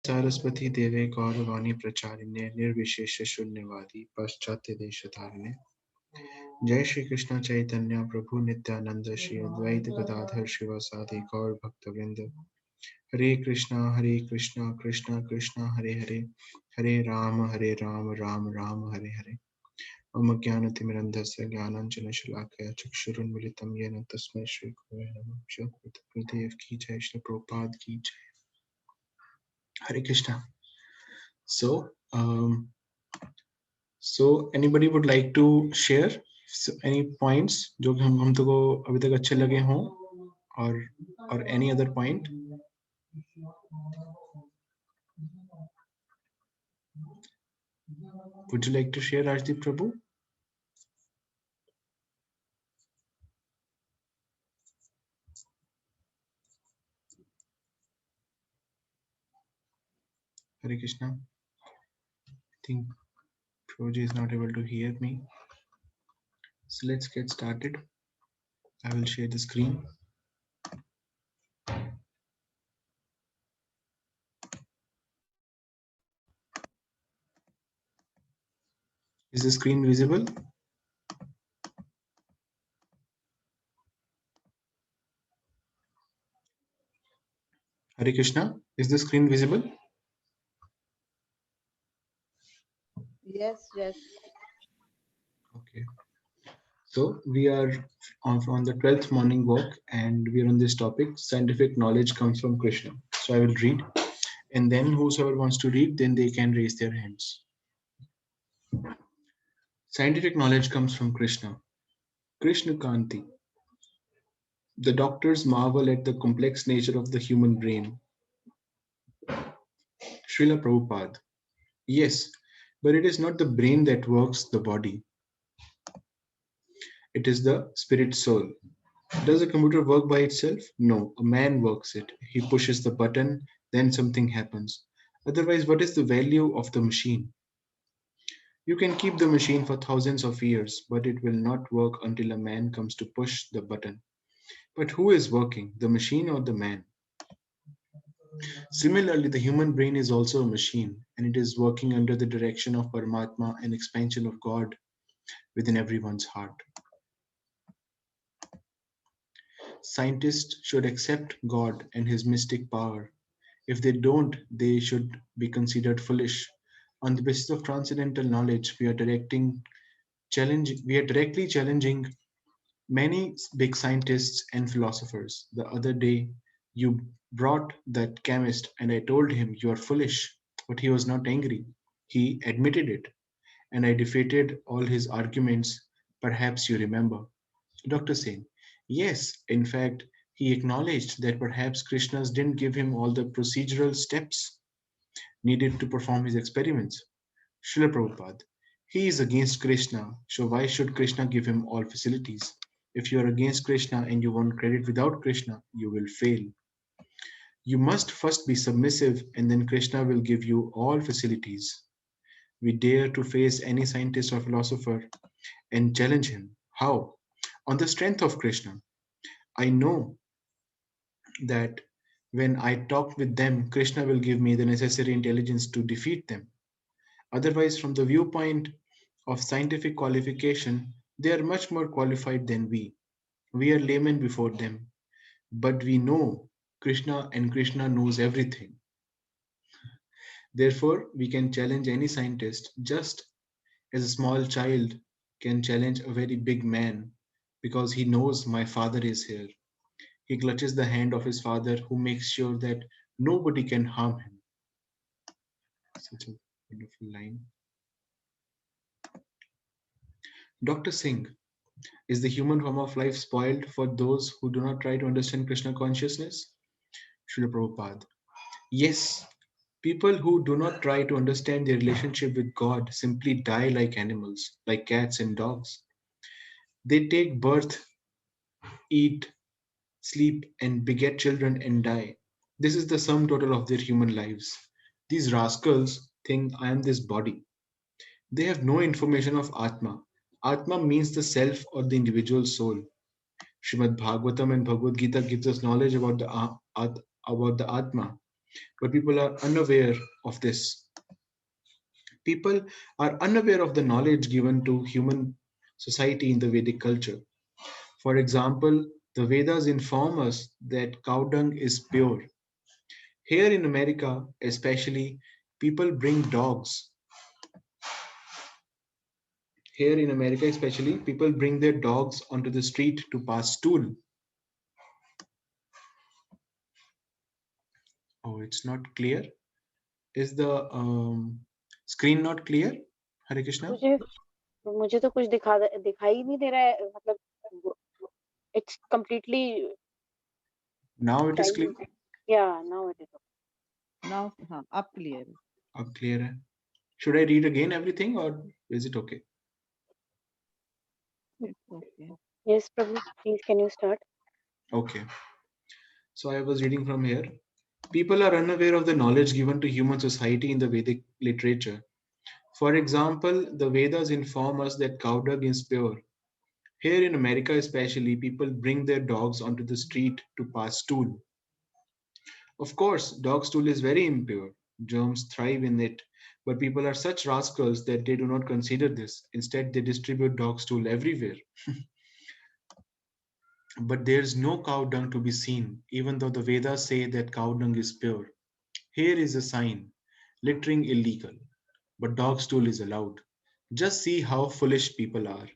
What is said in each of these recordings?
सरस्वती देवे गौरवाणी प्रचारिणे निर्विशेष शून्यवादी पाश्चात्य देशधारिणे। जय श्री कृष्ण चैतन्य प्रभु नित्यानंद श्री अद्वैत गदाधर शिवासादि गौर भक्तवृंद। हरे कृष्णा कृष्णा कृष्णा हरे हरे, हरे राम राम राम हरे हरे। मम ज्ञानतिमिरन्धस्य ज्ञानाञ्जनशलाकया चक्षुरुन्मिलितं येन तस्मै श्रीगुरवे नमः। श्री गुरुदेव की जय, श्री प्रभुपाद की जय। Hare Krishna. So, anybody would like to share any points जो हम तो को अभी तक अच्छे लगे हों, or any other point? Would you like to share, Rajdeep Prabhu? Hare Krishna. I think Prabhuji is not able to hear me. So let's get started. I will share the screen. Is the screen visible? Hare Krishna. Is the screen visible? Yes, yes. Okay. So we are on the 12th morning walk, and we are on this topic: scientific knowledge comes from Krishna. So I will read, and then whosoever wants to read, then they can raise their hands. Scientific knowledge comes from Krishna. Krishna Kanti. The doctors marvel at the complex nature of the human brain. Srila Prabhupada. Yes, but it is not the brain that works the body. It is the spirit soul. Does a computer work by itself? No, a man works it. He pushes the button, then something happens. Otherwise, what is the value of the machine? You can keep the machine for thousands of years, but it will not work until a man comes to push the button. But who is working, the machine or the man? Similarly, the human brain is also a machine, and it is working under the direction of Paramatma and expansion of God within everyone's heart. Scientists should accept God and his mystic power. If they don't, they should be considered foolish. On the basis of transcendental knowledge, we are directly challenging many big scientists and philosophers. The other day, you brought that chemist, and I told him you are foolish, but he was not angry. He admitted it, and I defeated all his arguments. Perhaps you remember. Dr. Sen. Yes, in fact, he acknowledged that perhaps Krishna's didn't give him all the procedural steps needed to perform his experiments. Srila Prabhupada. He is against Krishna, so why should Krishna give him all facilities? If you are against Krishna and you want credit without Krishna, you will fail. You must first be submissive, and then Krishna will give you all facilities. We dare to face any scientist or philosopher and challenge him. How? On the strength of Krishna. I know that when I talk with them, Krishna will give me the necessary intelligence to defeat them. Otherwise, from the viewpoint of scientific qualification, they are much more qualified than we. We are laymen before them, but we know Krishna, and Krishna knows everything. Therefore, we can challenge any scientist just as a small child can challenge a very big man, because he knows my father is here. He clutches the hand of his father, who makes sure that nobody can harm him. Such a wonderful line. Dr. Singh, is the human form of life spoiled for those who do not try to understand Krishna consciousness? Srila Prabhupada. Yes, people who do not try to understand their relationship with God simply die like animals, like cats and dogs. They take birth, eat, sleep, and beget children and die. This is the sum total of their human lives. These rascals think I am this body. They have no information of Atma. Atma means the self or the individual soul. Srimad Bhagavatam and Bhagavad Gita gives us knowledge about the Atma. but people are unaware of this. People are unaware of the knowledge given to human society in the Vedic culture. For example, the Vedas inform us that cow dung is pure. Here in America, especially, people bring dogs. Here in America, especially, people bring their dogs onto the street to pass stool. Oh, it's not clear. Is the screen not clear? Hare Krishna. मुझे मुझे तो कुछ दिखाई नहीं दे रहा है, मतलब it's completely Now it is clear. silent. Yeah, now it is Now, हाँ, अब clear है. अब clear है. Should I read again everything or is it okay? It's okay. Yes, Prabhu, please can you start? Okay. So I was reading from here. People are unaware of the knowledge given to human society in the Vedic literature. For example, the Vedas inform us that cow dung is pure. Here in America, especially, people bring their dogs onto the street to pass stool. Of course, dog stool is very impure. Germs thrive in it, but people are such rascals that they do not consider this. Instead, they distribute dog stool everywhere. But there's no cow dung to be seen, even though the Vedas say that cow dung is pure. Here is a sign: littering illegal, but dog stool is allowed. Just see how foolish people are.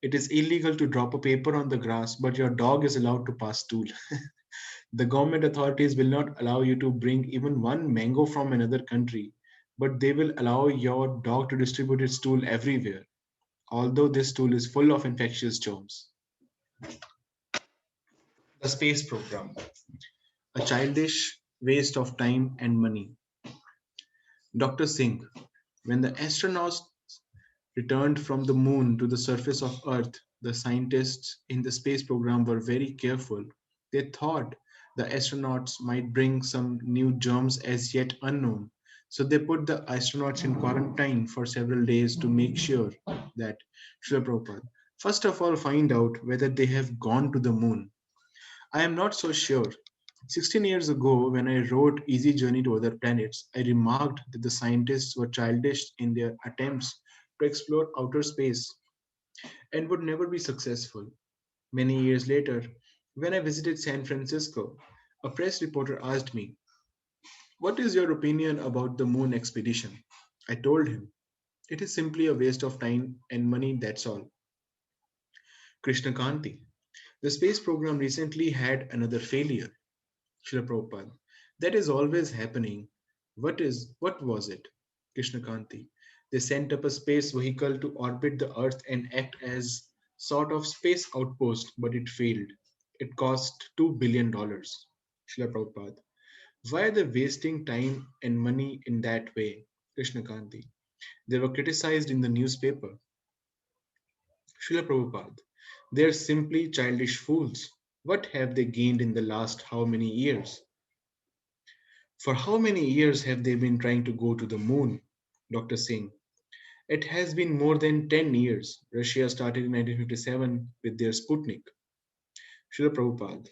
It is illegal to drop a paper on the grass, but your dog is allowed to pass stool. The government authorities will not allow you to bring even one mango from another country, but they will allow your dog to distribute its stool everywhere, although this stool is full of infectious germs. The space program, a childish waste of time and money. Dr. Singh, when the astronauts returned from the moon to the surface of Earth, the scientists in the space program were very careful. They thought the astronauts might bring some new germs as yet unknown. So they put the astronauts in quarantine for several days to make sure that, Srila Prabhupada, first of all, find out whether they have gone to the moon. I am not so sure. 16 years ago, when I wrote Easy Journey to Other Planets, I remarked that the scientists were childish in their attempts to explore outer space and would never be successful. Many years later, when I visited San Francisco, a press reporter asked me, "What is your opinion about the moon expedition?" I told him, "It is simply a waste of time and money, that's all." Krishna Kanti, the space program recently had another failure. Srila Prabhupada, that is always happening. What was it? Krishna Kanti, they sent up a space vehicle to orbit the Earth and act as sort of space outpost, but it failed. It cost $2 billion. Srila Prabhupada, why are they wasting time and money in that way? Krishna Kanti, they were criticized in the newspaper. Srila Prabhupada, they are simply childish fools. What have they gained in the last how many years? For how many years have they been trying to go to the moon? Dr. Singh, it has been more than 10 years. Russia started in 1957 with their Sputnik. Srila Prabhupada,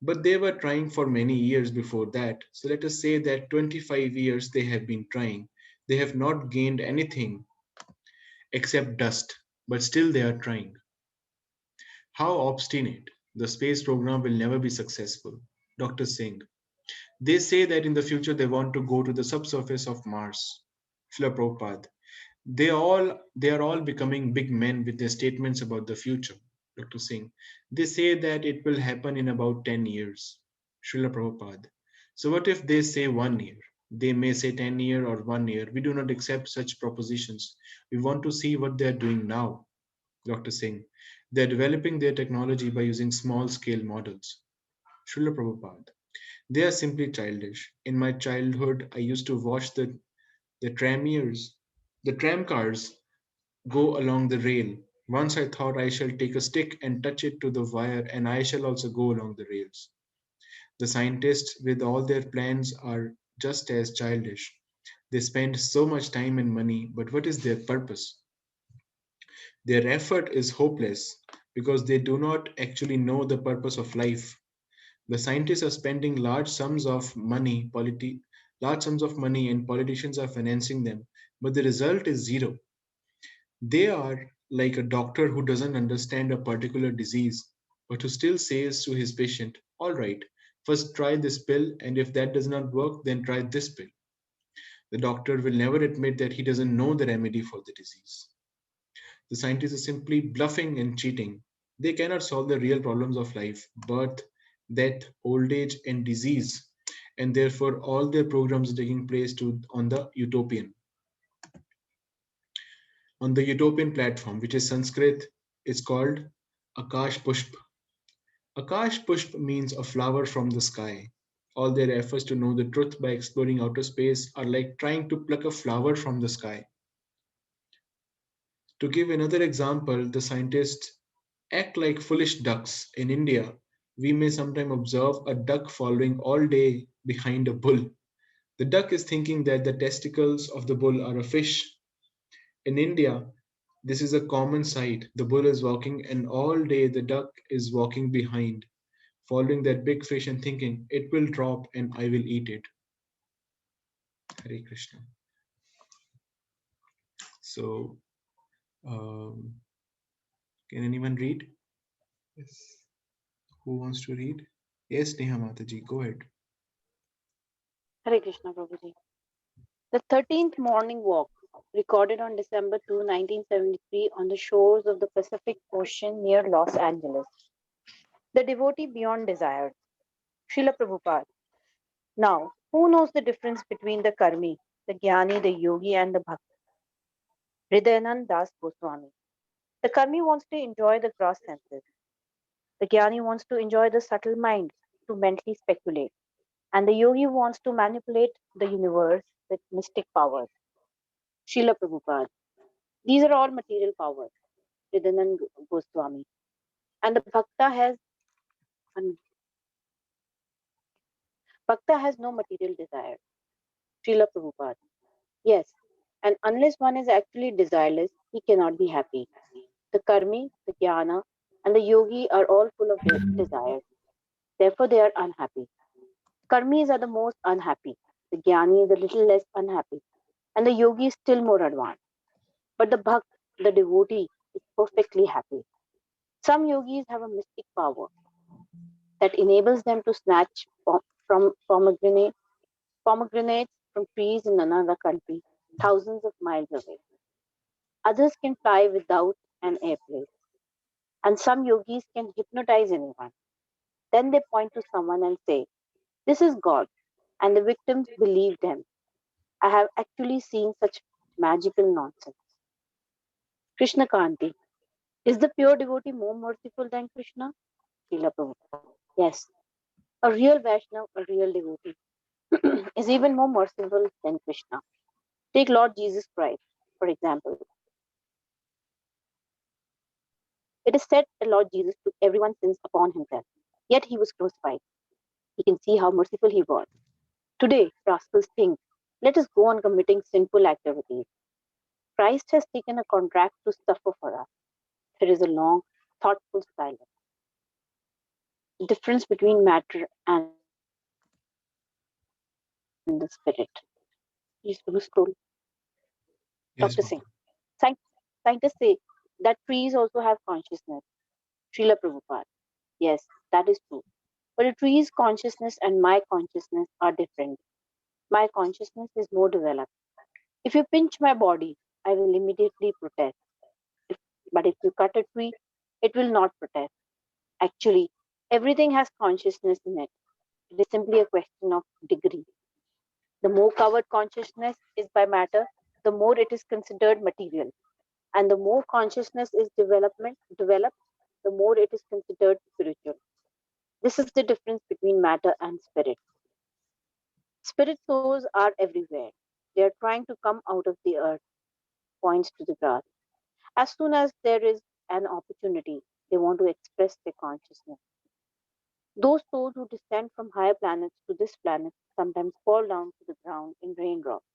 but they were trying for many years before that. So let us say that 25 years they have been trying. They have not gained anything except dust, but still they are trying. How obstinate. The space program will never be successful. Dr. Singh, they say that in the future they want to go to the subsurface of Mars. Srila Prabhupada, they are all becoming big men with their statements about the future. Dr. Singh, they say that it will happen in about 10 years. Srila Prabhupada, so what if they say 1 year? They may say 10 year or 1 year. We do not accept such propositions. We want to see what they are doing now. Dr. Singh, they are developing their technology by using small scale models. Srila Prabhupada, they are simply childish. In my childhood, I used to watch the tramiers, the tram cars go along the rail. Once I thought I shall take a stick and touch it to the wire, and I shall also go along the rails. The scientists, with all their plans, are just as childish. They spend so much time and money, but what is their purpose? Their effort is hopeless because they do not actually know the purpose of life. The scientists are spending large sums of money, and politicians are financing them, but the result is zero. They are like a doctor who doesn't understand a particular disease, but who still says to his patient, all right, first try this pill, and if that does not work, then try this pill. The doctor will never admit that he doesn't know the remedy for the disease. The scientists are simply bluffing and cheating. They cannot solve the real problems of life, birth, death, old age, and disease, and therefore all their programs are taking place on the utopian platform, which is Sanskrit. It's called Akash Pushp. Akash Pushp means a flower from the sky. All their efforts to know the truth by exploring outer space are like trying to pluck a flower from the sky. To give another example, the scientists act like foolish ducks. In India, we may sometimes observe a duck following all day behind a bull. The duck is thinking that the testicles of the bull are a fish. In India, this is a common sight. The bull is walking, and all day the duck is walking behind, following that big fish and thinking, it will drop and I will eat it. Hare Krishna. So, um, can anyone read? Yes. Who wants to read? Yes, Neha Mataji, go ahead. Hare Krishna Prabhuji. The 13th morning walk, recorded on December 2, 1973, on the shores of the Pacific Ocean near Los Angeles. The devotee beyond desires, Srila Prabhupada. Now, who knows the difference between the karmi, the jnani, the yogi, and the bhakt? Hridayanand Das Goswami. The karmi wants to enjoy the gross senses. The jnani wants to enjoy the subtle mind, to mentally speculate. And the yogi wants to manipulate the universe with mystic powers. Srila Prabhupada. These are all material powers. Hridayanand Goswami. And the bhakta has no material desire. Srila Prabhupada. Yes, and unless one is actually desireless, he cannot be happy. The karmi, the jnana, and the yogi are all full of desires. Therefore, they are unhappy. Karmis are the most unhappy. The jnani is a little less unhappy. And the yogi is still more advanced. But the bhakt, the devotee, is perfectly happy. Some yogis have a mystic power that enables them to snatch from pomegranates from trees in another country, thousands of miles away. Others can fly without an airplane. And some yogis can hypnotize anyone. Then they point to someone and say, this is God. And the victims believe them. I have actually seen such magical nonsense. Krishna Kanti. Is the pure devotee more merciful than Krishna? Srila Prabhupada. Yes. A real Vaishnav, a real devotee, is even more merciful than Krishna. Take Lord Jesus Christ, for example. It is said that Lord Jesus took everyone's sins upon himself. Yet he was crucified. You can see how merciful he was. Today, rascals think, let us go on committing sinful activities. Christ has taken a contract to suffer for us. There is a long, thoughtful silence. The difference between matter and the spirit. Please do scroll. Yes, Dr. Singh. Baba. Scientists say that trees also have consciousness. Srila Prabhupada. Yes, that is true. But a tree's consciousness and my consciousness are different. My consciousness is more developed. If you pinch my body, I will immediately protest. If, but if you cut a tree, it will not protest. Actually, everything has consciousness in it. It is simply a question of degree. The more covered consciousness is by matter, the more it is considered material. And the more consciousness is developed, the more it is considered spiritual. This is the difference between matter and spirit. Spirit souls are everywhere. They are trying to come out of the earth, points to the grass. As soon as there is an opportunity, they want to express their consciousness. Those souls who descend from higher planets to this planet sometimes fall down to the ground in raindrops.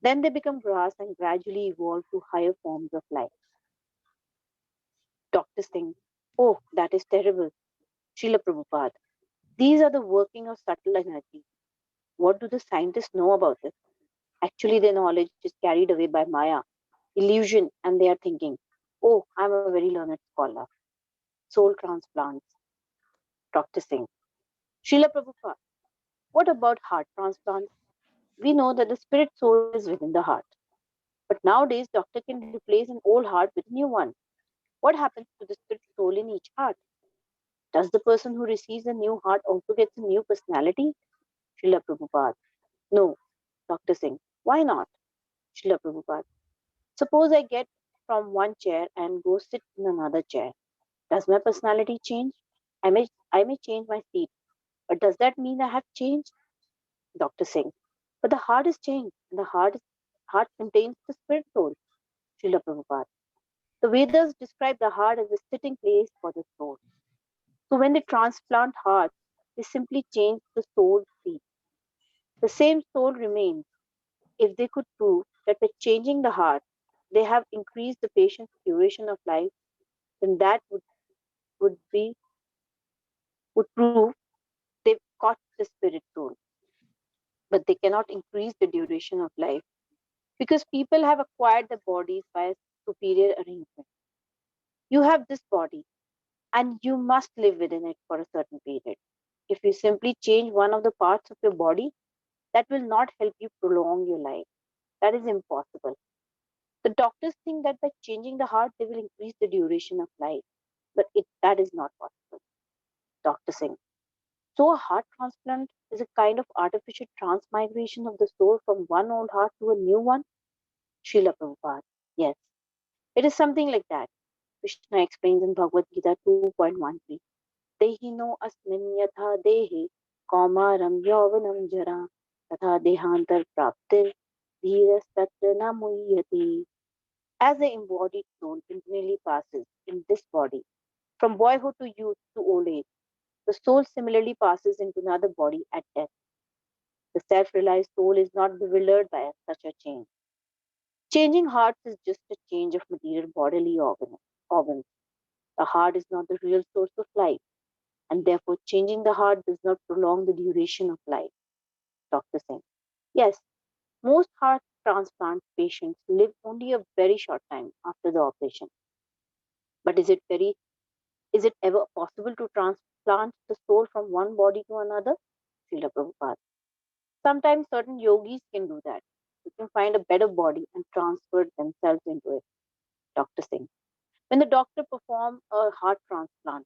Then they become grass and gradually evolve to higher forms of life. Dr. Singh, oh, that is terrible. Srila Prabhupada. These are the working of subtle energy. What do the scientists know about this? Actually, their knowledge is carried away by Maya, illusion, and they are thinking, oh, I'm a very learned scholar. Soul transplants, Dr. Singh. Srila Prabhupada, what about heart transplants? We know that the spirit soul is within the heart. But nowadays, doctor can replace an old heart with a new one. What happens to the spirit soul in each heart? Does the person who receives a new heart also gets a new personality? Srila Prabhupada. No, Dr. Singh. Why not? Srila Prabhupada. Suppose I get from one chair and go sit in another chair. Does my personality change? I may change my seat, but does that mean I have changed? Dr. Singh. But the heart is changed, and the heart contains the spirit soul. Srila Prabhupada. The Vedas describe the heart as a sitting place for the soul. So when they transplant hearts, they simply change the soul seat. The same soul remains. If they could prove that by changing the heart, they have increased the patient's duration of life, then that would be would prove they've caught the spirit soul. But they cannot increase the duration of life because people have acquired the bodies by a superior arrangement. You have this body and you must live within it for a certain period. If you simply change one of the parts of your body, that will not help you prolong your life. That is impossible. The doctors think that by changing the heart, they will increase the duration of life, but that is not possible. Dr. Singh. So, a heart transplant is a kind of artificial transmigration of the soul from one old heart to a new one? Srila Prabhupada. Yes, it is something like that. Krishna explains in Bhagavad Gita 2.13. Dehino asmin yatha dehe kaumaram yauvanam jara तथा देहांतर प्राप्तिर धीरस्तत्र न मुह्यति. As the embodied soul continually passes in this body, from boyhood to youth to old age, the soul similarly passes into another body at death. The self-realized soul is not bewildered by such a change. Changing hearts is just a change of material bodily organs. The heart is not the real source of life, and therefore changing the heart does not prolong the duration of life. Dr. Singh. Yes, most heart transplant patients live only a very short time after the operation. But is it ever possible to transplant the soul from one body to another? Srila Prabhupada. Sometimes certain yogis can do that. They can find a better body and transfer themselves into it. Dr. Singh. When the doctor performs a heart transplant,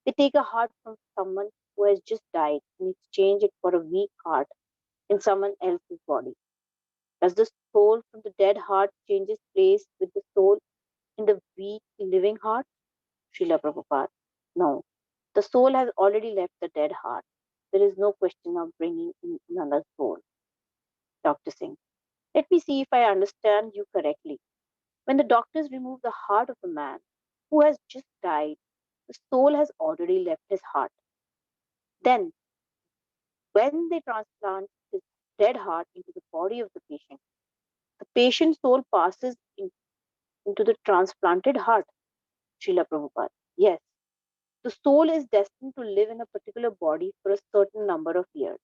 they take a heart from someone who has just died and exchange it for a weak heart in someone else's body. Does the soul from the dead heart changes place with the soul in the weak living heart? Srila Prabhupada. No. The soul has already left the dead heart. There is no question of bringing in another soul. Dr. Singh. Let me see if I understand you correctly. When the doctors remove the heart of a man who has just died, the soul has already left his heart. Then, when they transplant his dead heart into the body of the patient's soul passes into the transplanted heart. Srila Prabhupada. Yes, the soul is destined to live in a particular body for a certain number of years.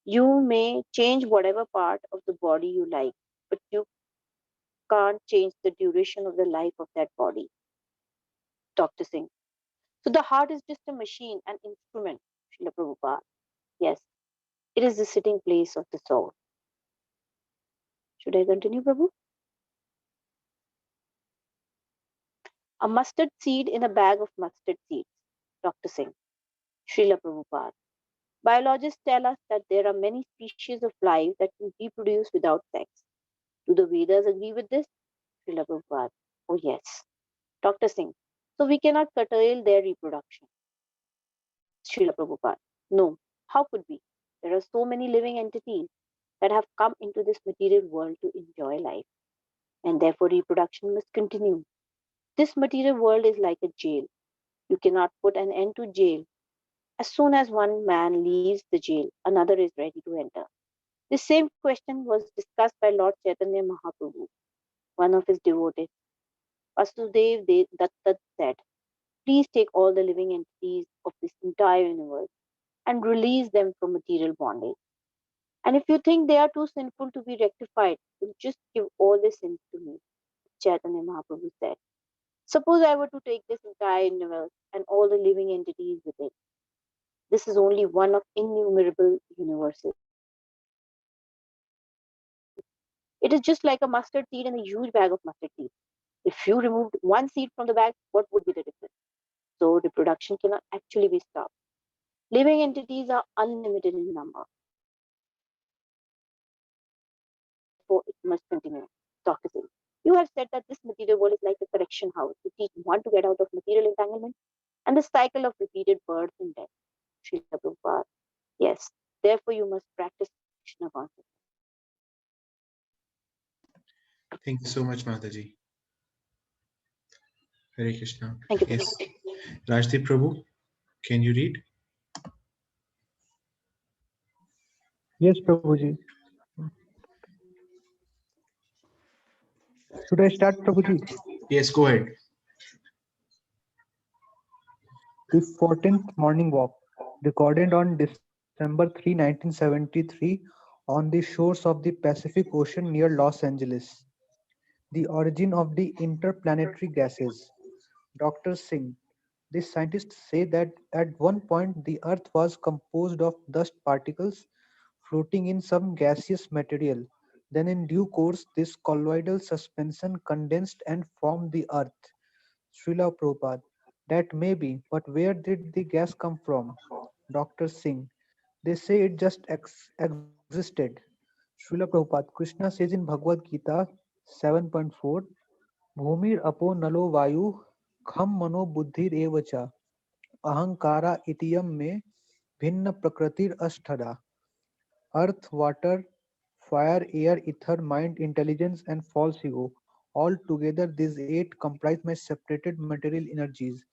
You may change whatever part of the body you like, but you can't change the duration of the life of that body. Dr. Singh. So the heart is just a machine, an instrument, Srila Prabhupada. Yes, it is the sitting place of the soul. Should I continue, Prabhu? A mustard seed in a bag of mustard seeds. Dr. Singh. Srila Prabhupada. Biologists tell us that there are many species of life that can reproduce without sex. Do the Vedas agree with this? Srila Prabhupada. Oh, yes. Dr. Singh. So we cannot curtail their reproduction. Srila Prabhupada. No. How could we? There are so many living entities that have come into this material world to enjoy life, and therefore reproduction must continue. This material world is like a jail. You cannot put an end to jail. As soon as one man leaves the jail, another is ready to enter. The same question was discussed by Lord Chaitanya Mahaprabhu. One of his devotees, Vasudev Datta, said, Please take all the living entities of this entire universe and release them from material bondage. And if you think they are too sinful to be rectified, then just give all the sins to me, Chaitanya Mahaprabhu said. Suppose I were to take this entire universe and all the living entities with it. This is only one of innumerable universes. It is just like a mustard seed and a huge bag of mustard seed. If you removed one seed from the bag, what would be the difference? So reproduction cannot actually be stopped. Living entities are unlimited in number. Therefore, it must continue. Dr. Singh, you have said that this material world is like a correction house to teach one to get out of material entanglement and the cycle of repeated birth and death. Srila Prabhupada. Yes, therefore you must practice Krishna consciousness. Thank you so much, Mataji. Hare Krishna. Thank you, Yes. Prabhupada. Rajdeep Prabhu, can you read? Yes, Prabhuji. Should I start, Prabhuji? Yes, go ahead. The 14th morning walk, recorded on December 3, 1973, on the shores of the Pacific Ocean near Los Angeles. The origin of the interplanetary gases. Dr. Singh, the scientists say that at one point the Earth was composed of dust particles floating in some gaseous material. Then, in due course, this colloidal suspension condensed and formed the Earth. Srila Prabhupada, that may be, but where did the gas come from? Dr. Singh, they say it just existed. Srila Prabhupada, Krishna says in Bhagavad Gita 7.4, Bhumir apo nalo vayu kham mano buddhir evacha ahankara itiyam me bhinna prakritir ashthada. Earth, water, fire, air, ether, mind, intelligence, and false ego. All together, these eight comprise my separated material energies.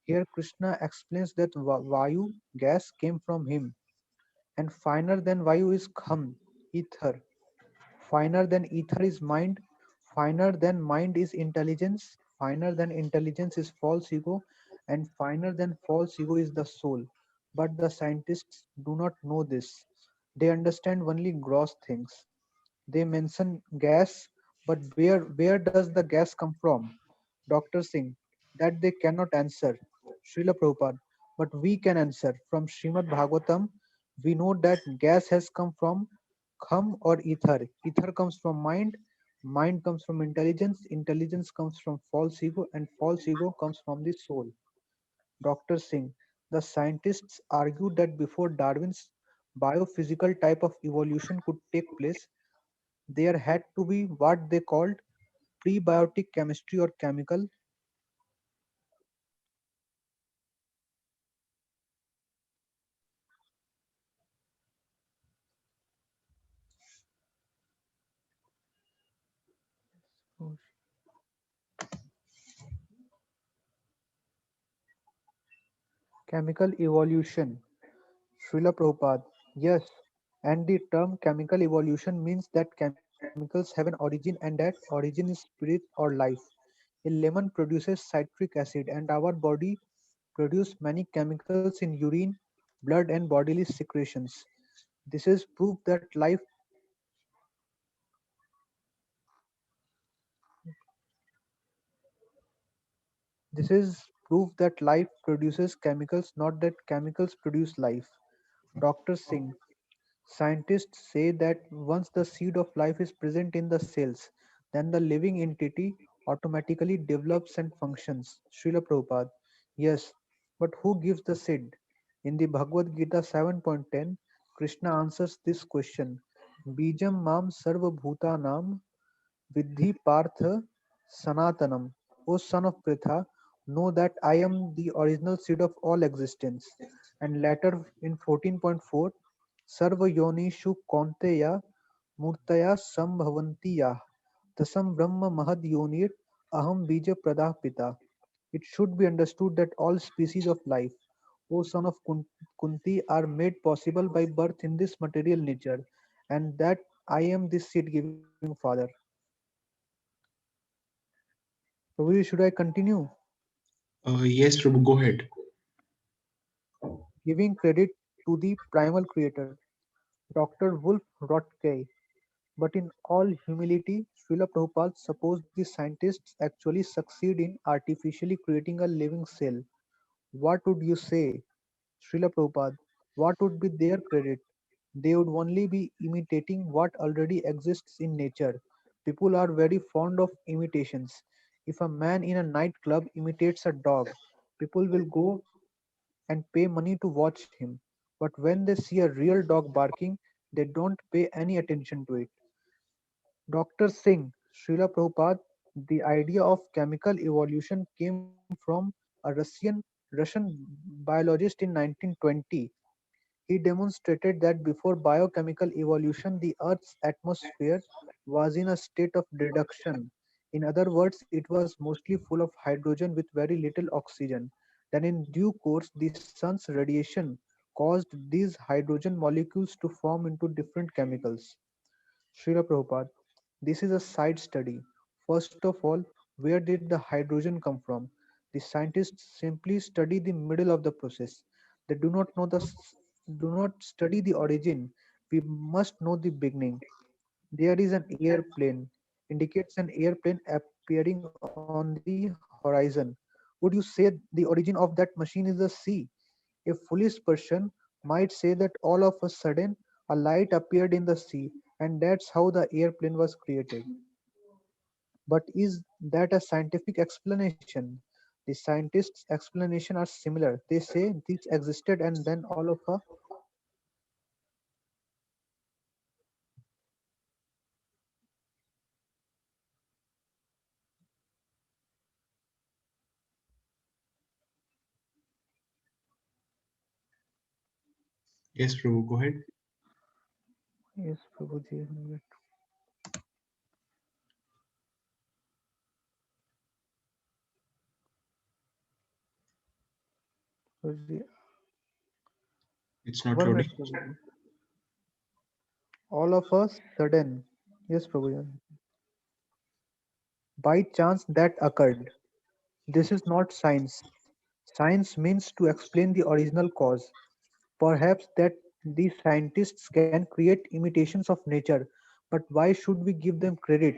Here, Krishna explains that Vayu, gas, came from him, and finer than Vayu is Kham, ether. Finer than ether is mind, finer than mind is intelligence, finer than intelligence is false ego, and finer than false ego is the soul. But the scientists do not know this. They understand only gross things. They mention gas, but where does the gas come from? Dr. Singh, that they cannot answer. Srila Prabhupada, but we can answer. From Srimad Bhagavatam, we know that gas has come from kham or ether. Ether comes from mind, mind comes from intelligence, intelligence comes from false ego, and false ego comes from the soul. Dr. Singh, the scientists argued that before Darwin's biophysical type of evolution could take place, there had to be what they called prebiotic chemistry or chemical evolution. Srila Prabhupada, yes, and the term chemical evolution means that chemicals have an origin and that origin is spirit or life. A lemon produces citric acid and our body produce many chemicals in urine, blood and bodily secretions. This is proof that life this is proof that life produces chemicals, not that chemicals produce life. Dr. Singh, scientists say that once the seed of life is present in the cells, then the living entity automatically develops and functions. Srila Prabhupada, yes, but who gives the seed? In the Bhagavad Gita 7.10, Krishna answers this question. Bijam mam sarva bhutanam Vidhi Partha Sanatanam. O son of Pritha, know that I am the original seed of all existence. And later in 14.4, Sarva Yonishu Kaunteya Murtaya Sambhavantiya Tasam Brahma Mahad Yonir Aham Bija Pradapita. It should be understood that all species of life, O son of Kunti, are made possible by birth in this material nature, and that I am the seed giving father. Prabhuji, should I continue? Yes, Prabhu, go ahead. Giving credit to the primal creator, Dr. Wolf Rotke. But in all humility, Srila Prabhupada supposed the scientists actually succeed in artificially creating a living cell. What would you say, Srila Prabhupada? What would be their credit? They would only be imitating what already exists in nature. People are very fond of imitations. If a man in a nightclub imitates a dog, people will go and pay money to watch him. But when they see a real dog barking, they don't pay any attention to it. Dr. Singh, Srila Prabhupada, the idea of chemical evolution came from a Russian biologist in 1920. He demonstrated that before biochemical evolution, the Earth's atmosphere was in a state of reduction. In other words, it was mostly full of hydrogen with very little oxygen. Then, in due course, the sun's radiation caused these hydrogen molecules to form into different chemicals. Srila Prabhupada, this is a side study. First of all, where did the hydrogen come from? The scientists simply study the middle of the process. They do not study the origin. We must know the beginning. There is an airplane, indicates an airplane appearing on the horizon. Would you say the origin of that machine is the sea? A foolish person might say that all of a sudden a light appeared in the sea and that's how the airplane was created. But is that a scientific explanation? The scientists' explanation are similar. They say this existed and then all of a Yes, Prabhu, go ahead. yes, Prabhuji. Prabhuji, It's not 1 minute, loading. Prabhuji. All of a sudden, yes, Prabhuji. By chance that occurred. This is not science. Science means to explain the original cause. Perhaps that the scientists can create imitations of nature, but why should we give them credit?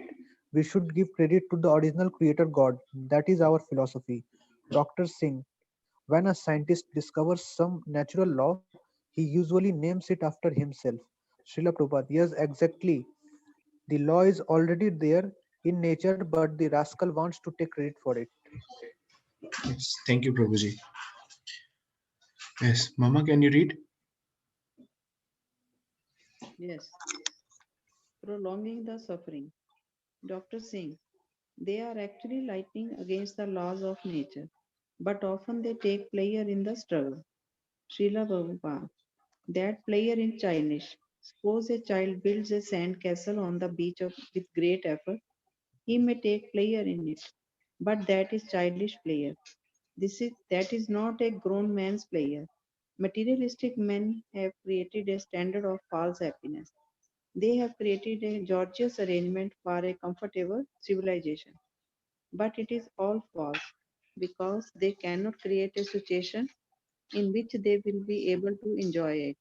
We should give credit to the original creator God. That is our philosophy. Dr. Singh, when a scientist discovers some natural law, he usually names it after himself. Srila Prabhupada, yes, exactly. The law is already there in nature, but the rascal wants to take credit for it. Yes, thank you, Prabhuji. Yes, Mama, can you read? Yes. Prolonging the suffering. Dr. Singh, they are actually lightning against the laws of nature, but often they take pleasure in the struggle. Srila Prabhupada, that player in childish. Suppose a child builds a sand castle on the beach with great effort. He may take pleasure in it, but that is childish pleasure. That is not a grown man's pleasure. Materialistic men have created a standard of false happiness. They have created a gorgeous arrangement for a comfortable civilization. But it is all false because they cannot create a situation in which they will be able to enjoy it.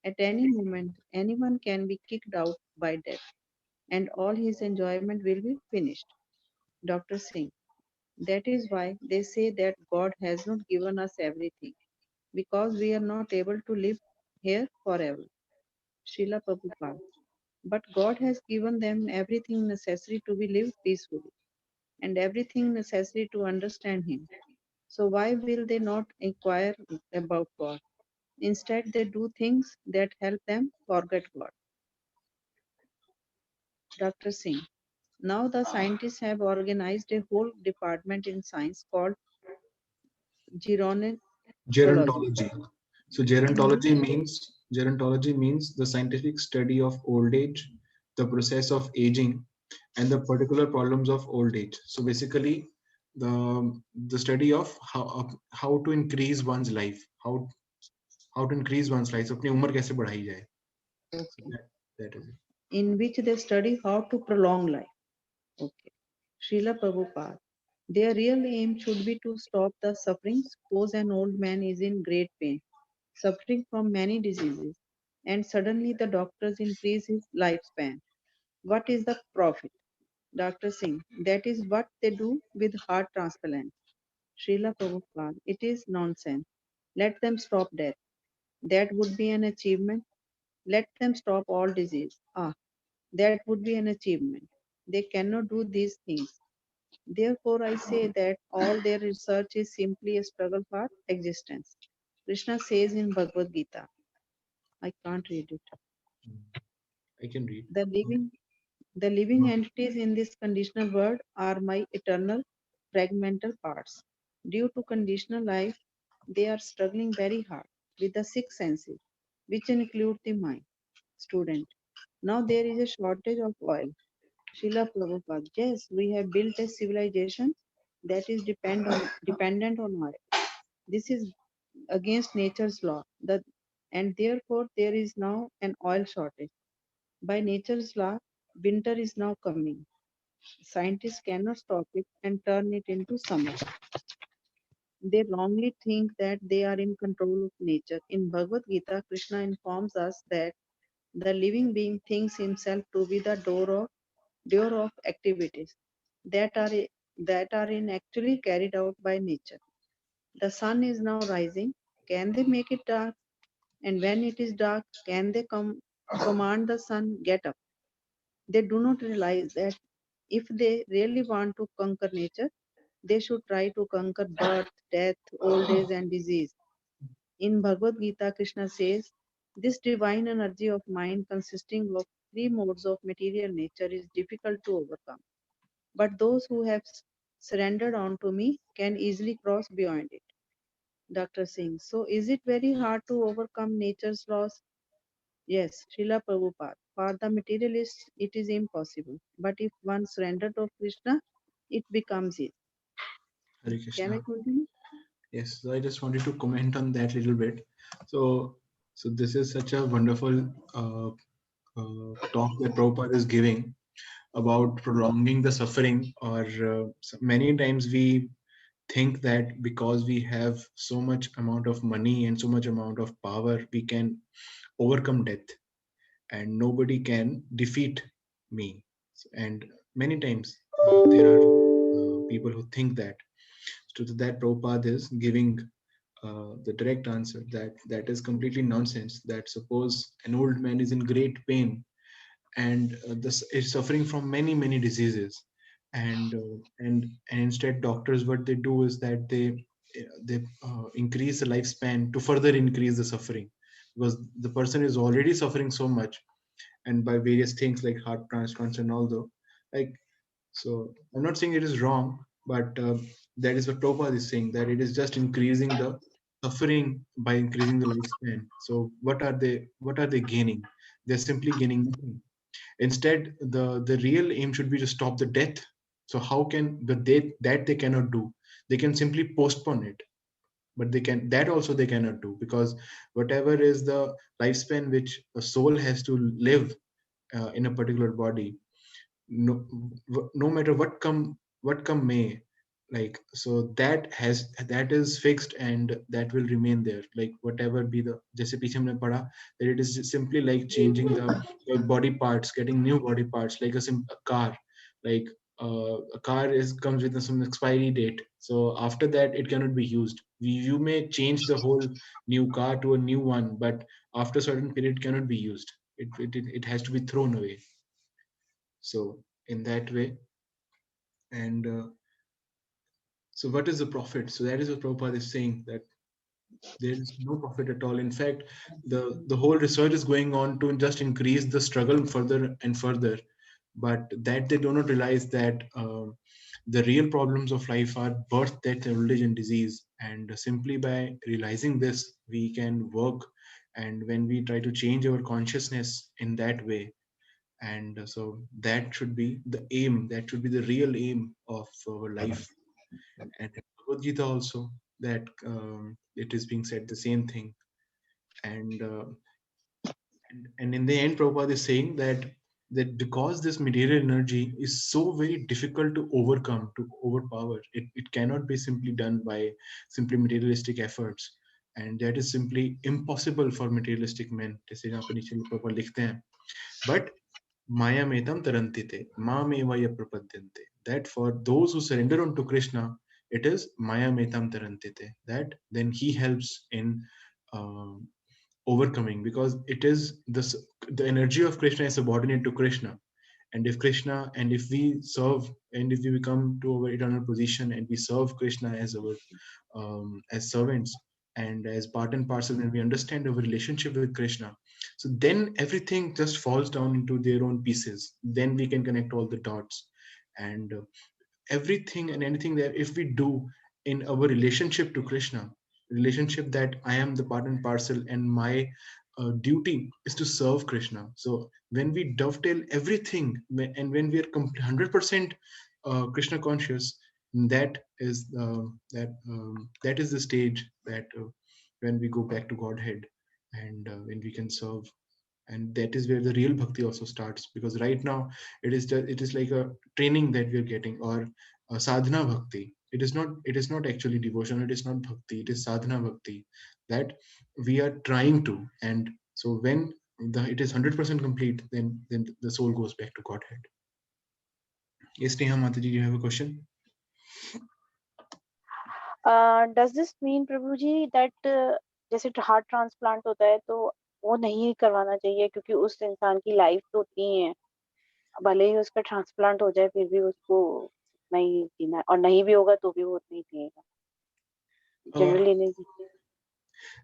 At any moment, anyone can be kicked out by death, and all his enjoyment will be finished. Dr. Singh, that is why they say that God has not given us everything, because we are not able to live here forever. Srila Prabhupada. But God has given them everything necessary to be lived peacefully and everything necessary to understand Him. So why will they not inquire about God? Instead, they do things that help them forget God. Dr. Singh. Now the scientists have organized a whole department in science called gerontology. Gerontology. So In gerontology means the scientific study of old age, the process of aging, and the particular problems of old age. So basically, the study of how to increase one's life, how to increase one's life. अपनी उम्र कैसे बढ़ाई जाए. So okay, that is it. in which they study how to prolong life. Okay. Srila Prabhupada. Their real aim should be to stop the suffering. Suppose an old man is in great pain, suffering from many diseases, and suddenly the doctors increase his lifespan. What is the profit? Dr. Singh, that is what they do with heart transplant. Srila Prabhupada, it is nonsense. Let them stop death. That would be an achievement. Let them stop all disease. Ah, that would be an achievement. They cannot do these things. Therefore, I say that all their research is simply a struggle for existence. Krishna says in Bhagavad Gita, I can't read it. Mm, I can read. The living The living entities in this conditional world are my eternal fragmental parts. Due to conditional life, they are struggling very hard with the six senses, which include the mind. Student. Now there is a shortage of oil. Srila Prabhupada. Yes, we have built a civilization that is dependent on oil. This is against nature's law. And therefore there is now an oil shortage. By nature's law, winter is now coming. Scientists cannot stop it and turn it into summer. They wrongly think that they are in control of nature. In Bhagavad Gita, Krishna informs us that the living being thinks himself to be the door of activities that are that are in actually carried out by nature. The sun is now rising. Can they make it dark? And when it is dark, can they command the sun get up? They do not realize that if they really want to conquer nature, they should try to conquer birth, death, old age, and disease. In Bhagavad Gita, Krishna says, this divine energy of mind consisting of three modes of material nature is difficult to overcome. But those who have surrendered onto me can easily cross beyond it. Dr. Singh, so is it very hard to overcome nature's laws? Yes, Srila Prabhupada. For the materialist, it is impossible. But if one surrendered to Krishna, it becomes easy. Hare Can I Krishna. continue? Yes, so I just wanted to comment on that little bit. So, so this is such a wonderful talk that Prabhupada is giving about prolonging the suffering, or many times we think that because we have so much amount of money and so much amount of power, we can overcome death and nobody can defeat me. And many times there are people who think that. So to that, Prabhupada is giving the direct answer that that is completely nonsense. That suppose an old man is in great pain and this is suffering from many diseases, and instead doctors, what they do is that they increase the lifespan to further increase the suffering, because the person is already suffering so much, and by various things like heart transplants and all though, like, so I'm not saying it is wrong, but that is what Prabhupada is saying, that it is just increasing the suffering by increasing the lifespan. So what are they gaining? They're simply gaining nothing. Instead, the real aim should be to stop the death. So how can the death that they cannot do? They can simply postpone it, but that also they cannot do, because whatever is the lifespan which a soul has to live in a particular body, no, no matter what come may, like, so that is fixed and that will remain there, like whatever be the, jaise piche humne padha, that it is simply like changing the your body parts, getting new body parts, like a car, like a car is comes with some expiry date, so after that it cannot be used. You may change the whole new car to a new one, but after a certain period it cannot be used. It has to be thrown away. So in that way, and so what is the profit? So that is what Prabhupada is saying, that there is no profit at all. In fact, the whole research is going on to just increase the struggle further and further, but that they do not realize that the real problems of life are birth, death, old age, and disease. And simply by realizing this, we can work. And when we try to change our consciousness in that way, and so that should be the aim, that should be the real aim of our life. And in Bhagavad Gita also, that it is being said the same thing. And, and in the end, Prabhupada is saying that that because this material energy is so very difficult to overcome, to overpower, it cannot be simply done by simply materialistic efforts, and that is simply impossible for materialistic men. जैसे यहाँ पर नीचे ऊपर लिखते हैं, but maya metam tarantite mamevaya prapadyante, that for those who surrender unto Krishna, it is maya metam tarantite, that then he helps in um overcoming, because it is this, the energy of Krishna is subordinate to Krishna. And if Krishna, and if we serve, and if we become to our eternal position and we serve Krishna as our as servants and as part and parcel, when we understand our relationship with Krishna, so then everything just falls down into their own pieces. Then we can connect all the dots, and everything and anything that if we do in our relationship to Krishna, relationship that I am the part and parcel, and my duty is to serve Krishna. So when we dovetail everything, and when we are 100% Krishna conscious, that is that is the stage that when we go back to Godhead, and when we can serve, and that is where the real bhakti also starts. Because right now it is like a training that we are getting, or a sadhana bhakti. It is not actually devotion, it is not bhakti, it is sadhana bhakti that we are trying to. And so when it is 100% complete, then the soul goes back to Godhead. Yes, Neha Mataji, you have a question? Does this mean Prabhu ji that जैसे heart transplant होता है तो वो नहीं करवाना चाहिए, क्योंकि उस इंसान की लाइफ तो उतनी ही है, भले ही उसका ट्रांसप्लांट हो जाए फिर भी उसको नहीं जीना है, और नहीं भी होगा तो भी वो नहीं जिएगा, जनरली नहीं जीते।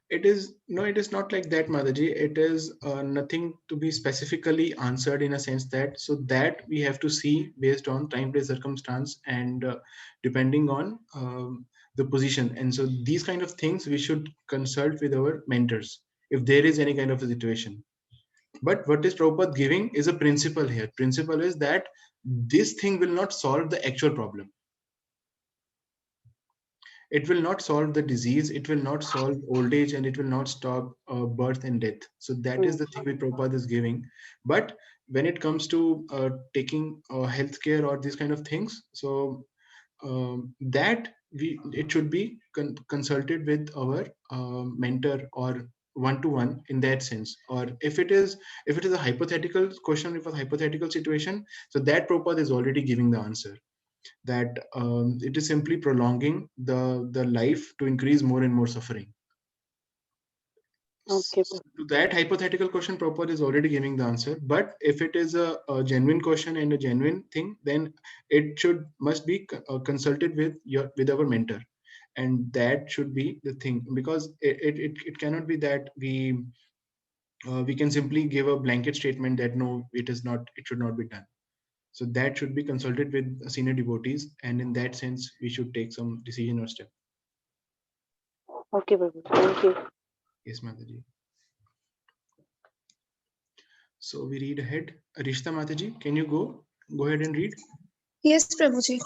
It is no, it is not like that, Mataji. It is nothing to be specifically answered, in a sense that, so that we have to see based on time, place, circumstance, and depending on the position. And so these kind of things we should consult with our mentors if there is any kind of a situation. But what is Prabhupada giving is a principle here. Principle is that this thing will not solve the actual problem. It will not solve the disease, it will not solve old age, and it will not stop birth and death. So that is the thing that Prabhupada is giving. But when it comes to taking healthcare or these kind of things, so that it should be consulted with our mentor, or one to one, in that sense. Or if it is a hypothetical question, if a hypothetical situation, so that Prabhupada is already giving the answer, that it is simply prolonging the life to increase more and more suffering. Okay. To that hypothetical question, Prabhupada is already giving the answer. But if it is a genuine question and a genuine thing, then it must be consulted with our mentor, and that should be the thing. Because it cannot be that we can simply give a blanket statement that no, it is not, it should not be done. So that should be consulted with senior devotees, and in that sense, we should take some decision or step. Okay, Prabhu. Thank you. Yes, Mataji. So we read ahead. Rishta Mataji, can you go ahead and read? Yes, Prabhuji.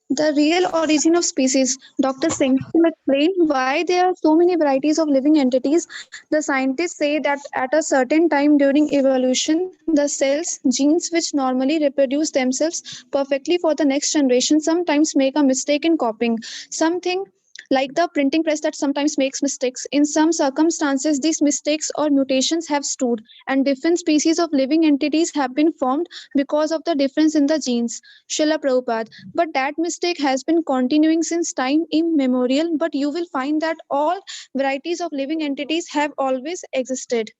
The real origin of species. Dr. Singh will explain why there are so many varieties of living entities. The scientists say that at a certain time during evolution, the cells, genes which normally reproduce themselves perfectly for the next generation, sometimes make a mistake in copying. Something like the printing press that sometimes makes mistakes. In some circumstances, these mistakes or mutations have stood, and different species of living entities have been formed because of the difference in the genes. Srila Prabhupada. But that mistake has been continuing since time immemorial. But you will find that all varieties of living entities have always existed.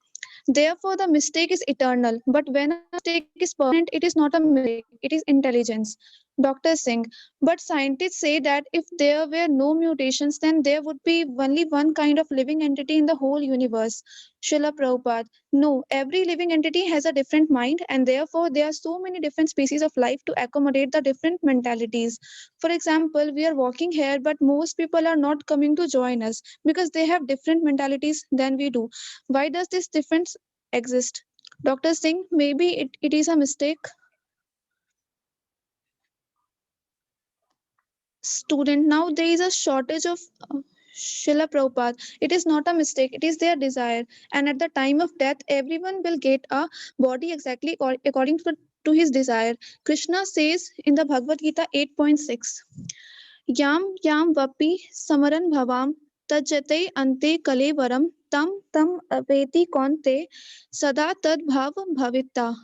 Therefore, the mistake is eternal. But when a mistake is permanent, it is not a mistake, it is intelligence. Dr. Singh. But scientists say that if there were no mutations, then there would be only one kind of living entity in the whole universe. Srila Prabhupada. No, every living entity has a different mind, and therefore there are so many different species of life to accommodate the different mentalities. For example, we are walking here, but most people are not coming to join us because they have different mentalities than we do. Why does this difference exist? Dr. Singh, maybe it is a mistake. Student, now there is a shortage of Srila Prabhupada, it is not a mistake, it is their desire. And at the time of death, everyone will get a body exactly according to his desire. Krishna says in the Bhagavad Gita 8.6, Yam yam vapi samaran bhavam tajate ante kalevaram tam tam apeti konte sada tad bhav bhavitta.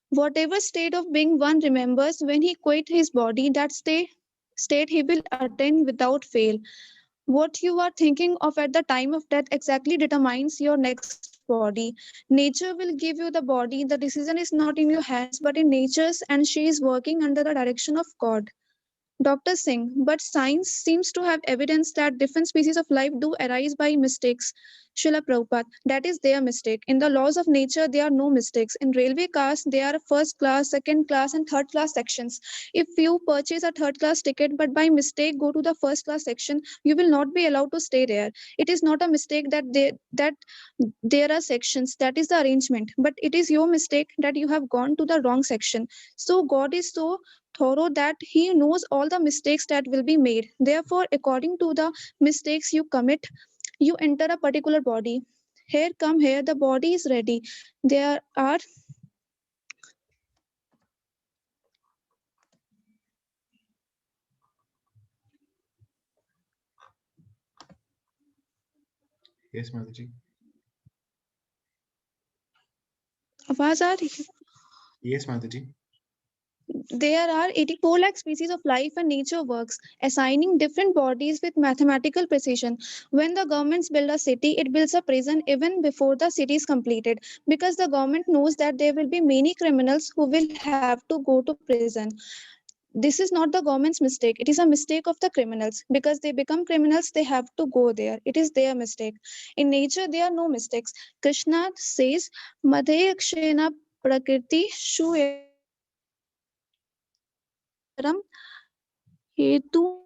Whatever state of being one remembers when he quit his body, that state he will attain without fail. What you are thinking of at the time of death exactly determines your next body. Nature will give you the body. The decision is not in your hands, but in nature's, and she is working under the direction of God. Dr. Singh, but science seems to have evidence that different species of life do arise by mistakes. Srila Prabhupada, that is their mistake. In the laws of nature, there are no mistakes. In railway cars, there are first class, second class, and third class sections. If you purchase a third class ticket but by mistake go to the first class section, you will not be allowed to stay there. It is not a mistake that there are sections. That is the arrangement. But it is your mistake that you have gone to the wrong section. So God is so thorough that he knows all the mistakes that will be made. Therefore, according to the mistakes you commit, you enter a particular body. Here, come here, the body is ready. There are Yes, Mataji. आवाज आ रही है? Yes, Mataji. There are 84 lakh species of life and nature works, assigning different bodies with mathematical precision. When the governments build a city, it builds a prison even before the city is completed, because the government knows that there will be many criminals who will have to go to prison. This is not the government's mistake. It is a mistake of the criminals. Because they become criminals, they have to go there. It is their mistake. In nature, there are no mistakes. Krishna says, Madhe Akshena Prakriti Shueram Hetu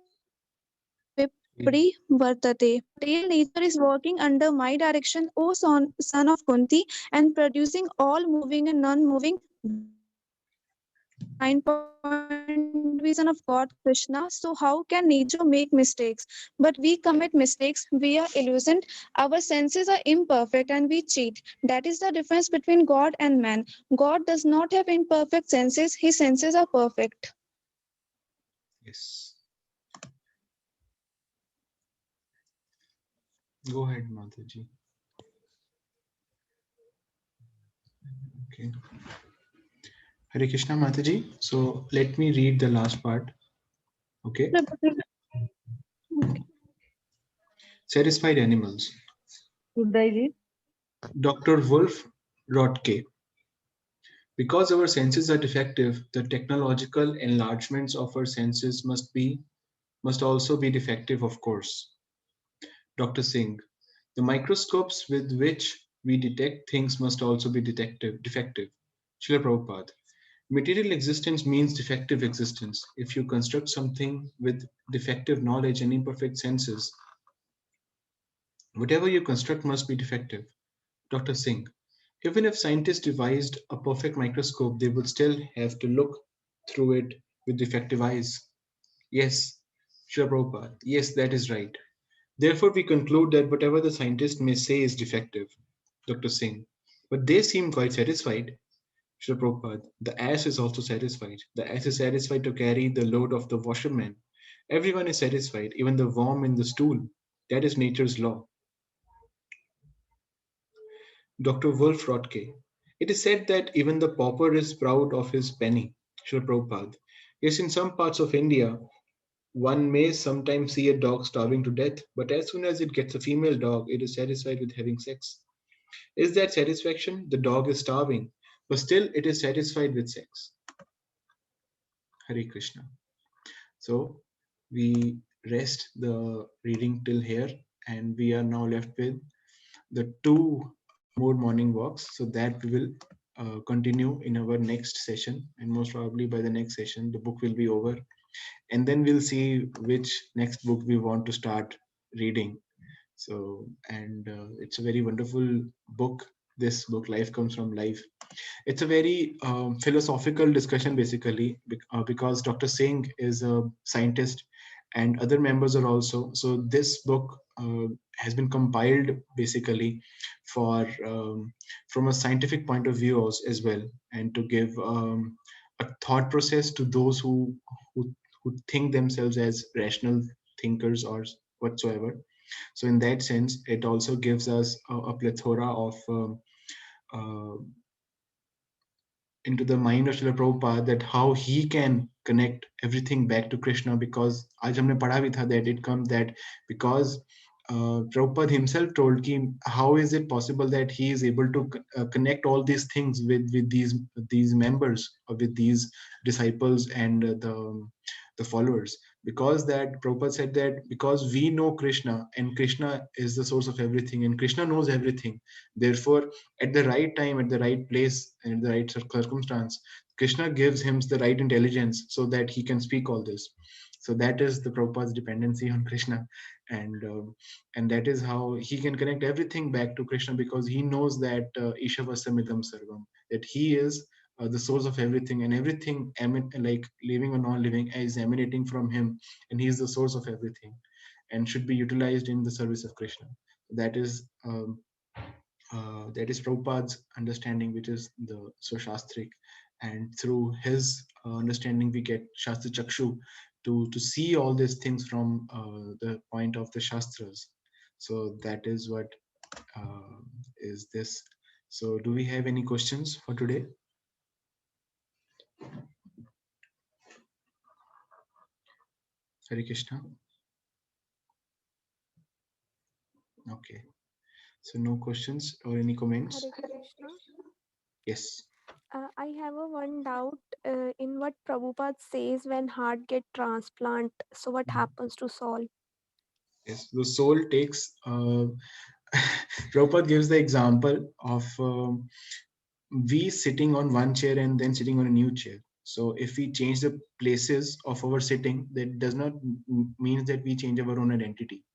Vipri Vartate. Till nature is working under my direction, O son of Kunti, and producing all moving and non-moving vision of God, Krishna. So how can nature make mistakes? But we commit mistakes. We are illusioned. Our senses are imperfect and we cheat. That is the difference between God and man. God does not have imperfect senses. His senses are perfect. Yes. Go ahead, Mataji. Okay. Hare Krishna, Mataji. So let me read the last part. Okay. Satisfied animals. Dr. Wolf Rotke. Because our senses are defective, the technological enlargements of our senses must also be defective, of course. Dr. Singh. The microscopes with which we detect things must also be defective. Srila Prabhupada. Material existence means defective existence. If you construct something with defective knowledge and imperfect senses, whatever you construct must be defective. Dr. Singh. Even if scientists devised a perfect microscope, they would still have to look through it with defective eyes. Yes, Srila Prabhupada. Yes, that is right. Therefore, we conclude that whatever the scientist may say is defective. Dr. Singh. But they seem quite satisfied. Srila Prabhupada. The ass is also satisfied. The ass is satisfied to carry the load of the washerman. Everyone is satisfied, even the worm in the stool. That is nature's law. Dr. Wolf Rotke. It is said that even the pauper is proud of his penny. Srila Prabhupada. Yes, in some parts of India, one may sometimes see a dog starving to death, but as soon as it gets a female dog, it is satisfied with having sex. Is that satisfaction? The dog is starving, but still it is satisfied with sex. Hare Krishna. So we rest the reading till here, and we are now left with the two more morning walks. So that we will continue in our next session, and most probably by the next session, the book will be over, and then we'll see which next book we want to start reading. So, and it's a very wonderful book. This book, Life Comes from Life. It's a very philosophical discussion, basically, because Dr. Singh is a scientist and other members are also. So this book has been compiled basically for from a scientific point of view as well, and to give a thought process to those who who think themselves as rational thinkers or whatsoever. So in that sense, it also gives us a plethora of uh, into the mind of Srila Prabhupada, that how he can connect everything back to Krishna. Because आज हमने पढ़ा भी था that it comes that because Prabhupada himself told कि how is it possible that he is able to connect all these things with these members or with these disciples and the followers. Because that Prabhupada said that because we know Krishna and Krishna is the source of everything and Krishna knows everything, therefore at the right time, at the right place, and in the right circumstance, Krishna gives him the right intelligence so that he can speak all this. So that is the Prabhupada's dependency on Krishna, and that is how he can connect everything back to Krishna, because he knows that Ishavasamitam Sarvam, that he is the source of everything, and everything like living or non-living is emanating from him, and he is the source of everything, and should be utilized in the service of Krishna. That is Prabhupada's understanding, which is the Shastric, and through his understanding, we get Shastra Chakshu to see all these things from the point of the Shastras. So that is what is this. So, do we have any questions for today? Hare Krishna. Okay. So, no questions or any comments? Hare Krishna. Yes. I have a one doubt in what Prabhupada says when heart get transplant. So what happens to soul? Yes. The soul takes. Prabhupada gives the example of we sitting on one chair and then sitting on a new chair. So if we change the places of our sitting, that does not mean that we change our own identity.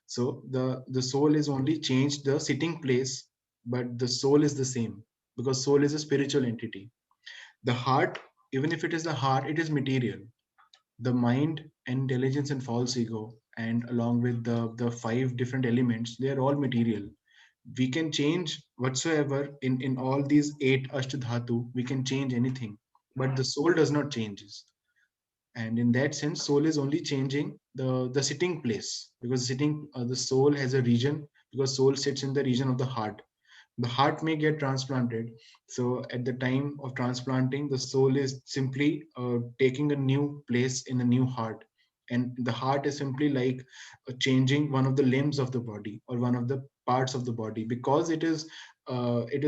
So the soul is only changed the sitting place, but the soul is the same, because soul is a spiritual entity. The heart, even if it is the heart, it is material. The mind, intelligence, and false ego, and along with the five different elements, they are all material. We can change whatsoever in all these eight ashtadhatu. We can change anything, but the soul does not changes. And in that sense, soul is only changing the sitting place, because sitting the soul has a region, because soul sits in the region of the heart. The heart may get transplanted, so at the time of transplanting, the soul is simply taking a new place in a new heart, and the heart is simply like changing one of the limbs of the body or one of the parts of the body, because it is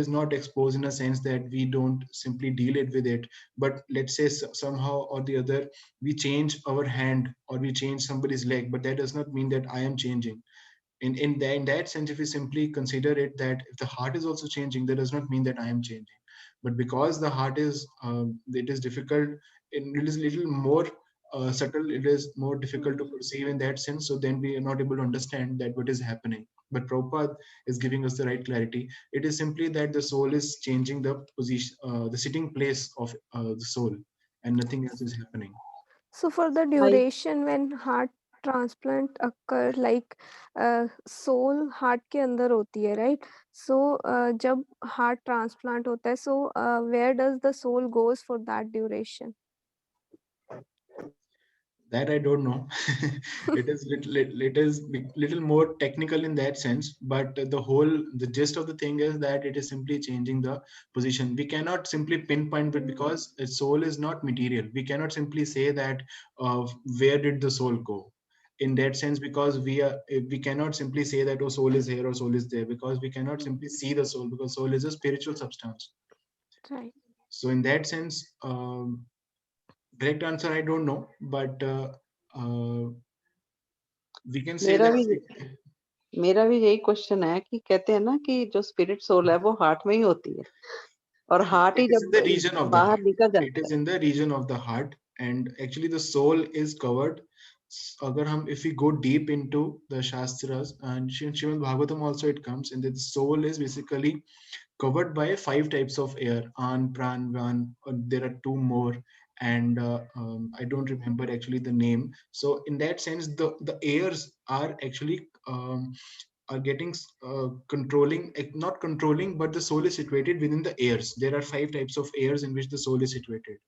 not exposed in a sense that we don't simply deal it with it. But let's say somehow or the other we change our hand or we change somebody's leg, but that does not mean that I am changing. In that sense, if we simply consider it, that if the heart is also changing, that does not mean that I am changing. But because the heart is it is difficult, it is little more subtle, it is more difficult to perceive in that sense, so then we are not able to understand that what is happening. But Prabhupada is giving us the right clarity. It is simply that the soul is changing the position, the sitting place of the soul, and nothing else is happening. So for the I duration when heart transplant occur, like soul heart के अंदर होती है, right? So जब heart transplant होता है, so where does the soul goes for that duration? That I don't know. It is little more technical in that sense, but the gist of the thing is that it is simply changing the position. We cannot simply pinpoint it, because a soul is not material. We cannot simply say that where did the soul go in that sense, because we cannot simply say that, oh, soul is here or soul is there, because we cannot simply see the soul, because soul is a spiritual substance. Right. So in that sense, correct answer I don't know, but uh, we can say मेरा that. भी मेरा भी यही question है कि कहते हैं ना कि जो स्पिरिट सोल है वो हार्ट में ही होती है और heart he It is in जब the region of the बाहर heart. निकल It जाता is है in the region of the heart, and actually the soul is covered. अगर हम if we go deep into the Shastras and Srimad Bhagavatam also, it comes, and the soul is basically covered by five types of air: an, pran, van, there are two more, and I don't remember actually the name. So in that sense, the airs are actually are getting controlling, not controlling, but the soul is situated within the airs. There are 5 types of airs in which the soul is situated.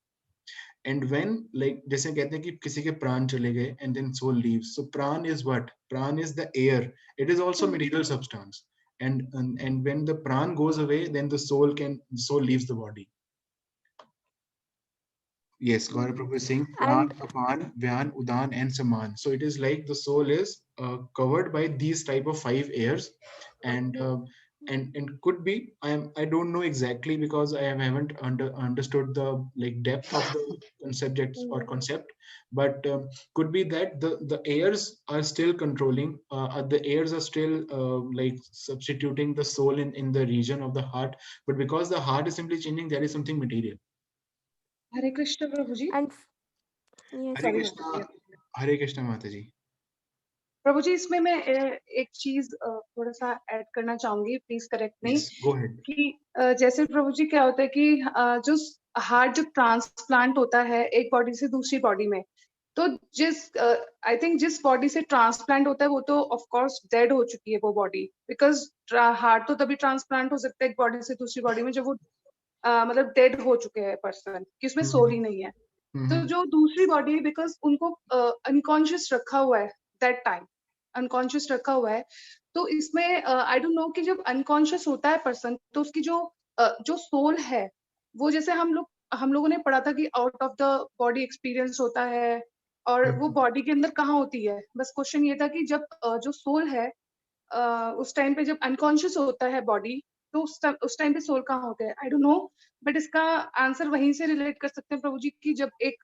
And when, like, जैसे कहते हैं कि किसी के प्राण चले गए and then soul leaves, so pran is what? Pran is the air. It is also material substance. And when the pran goes away, then the soul leaves the body. Yes, Gaurav Prabhu is saying Pran, And Apan, Vyan, Udan, and Saman. So it is like the soul is covered by these type of 5 airs, and and could be, I don't know exactly because I haven't understood the like depth of the subjects or concept, but could be that the airs are still controlling. The airs are still like substituting the soul in the region of the heart, but because the heart is simply changing, there is something material. Hare Krishna Prabhuji. and yes, Hare Sorry, Krishna, Mataji. Hare Krishna Mataji. प्रभु जी इसमें मैं एक चीज थोड़ा सा add करना चाहूंगी, please correct me, Yes, go ahead. कि जैसे प्रभु जी क्या होता है कि जो हार्ट जब ट्रांसप्लांट होता है एक बॉडी से दूसरी बॉडी में, तो जिस आई थिंक जिस बॉडी से ट्रांसप्लांट होता है वो तो ऑफ कोर्स डेड हो चुकी है वो बॉडी, बिकॉज हार्ट तो तभी ट्रांसप्लांट हो सकता है एक बॉडी से दूसरी बॉडी में जब वो मतलब डेड हो चुके हैं पर्सन, कि उसमें सोल ही नहीं है। तो जो दूसरी बॉडी है, बिकॉज उनको अनकॉन्शियस रखा हुआ है, दैट टाइम अनकॉन्शियस रखा हुआ है, तो इसमें आई डोंट नो कि जब अनकॉन्शियस होता है पर्सन तो उसकी जो सोल है वो, जैसे हम लोगों ने पढ़ा था कि out of the body experience होता है, और वो बॉडी के अंदर कहाँ होती है। बस क्वेश्चन ये था कि जब जो सोल है उस टाइम पे जब अनकॉन्शियस होता है बॉडी, तो उस टाइम पे सोल कहाँ होते हैं, आई डोंट नो, बट इसका आंसर वहीं से रिलेट कर सकते हैं प्रभु जी की जब एक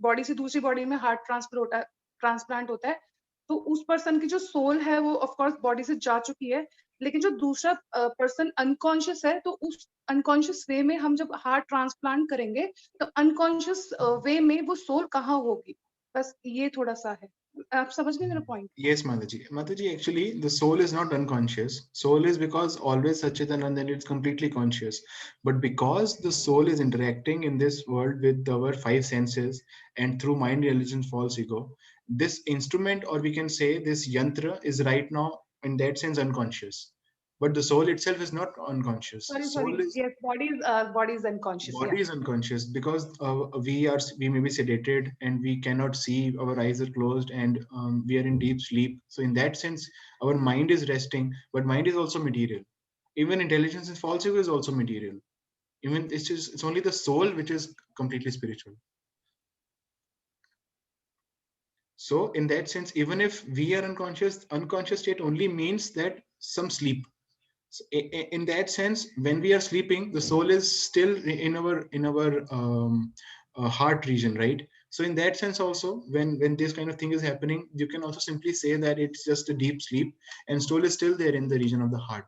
बॉडी से दूसरी बॉडी में हार्ट ट्रांसप्लांट होता है, तो उस पर्सन की जो सोल है वो ऑफ कोर्स बॉडी से जा चुकी है, लेकिन जो दूसरा पर्सन अनकॉन्शियस है, तो उस अनकॉन्शियस वे में हम जब हार्ट ट्रांसप्लांट करेंगे तो अनकॉन्शियस वे में वो सोल कहाँ होगी। बस ये थोड़ा सा है, आप समझ गए मेरा point. Yes, Mataji. Mataji, actually, the soul is not unconscious. Soul is because always Satchitananda, and it's completely conscious. But because the soul is interacting in this world with our 5 senses and through mind, religion, false ego, this instrument, or we can say this yantra, is right now in that sense unconscious. But the soul itself is not unconscious. Sorry, Soul is yes, body is unconscious, yeah. body is unconscious because we may be sedated and we cannot see, our eyes are closed, and we are in deep sleep. So in that sense, our mind is resting, but mind is also material. Even intelligence and false ego is also material. Even it's only the soul which is completely spiritual. So in that sense, even if we are unconscious, unconscious state only means that some sleep. So in that sense, when we are sleeping, the soul is still in our heart region, right? So in that sense also, when this kind of thing is happening, you can also simply say that it's just a deep sleep and soul is still there in the region of the heart.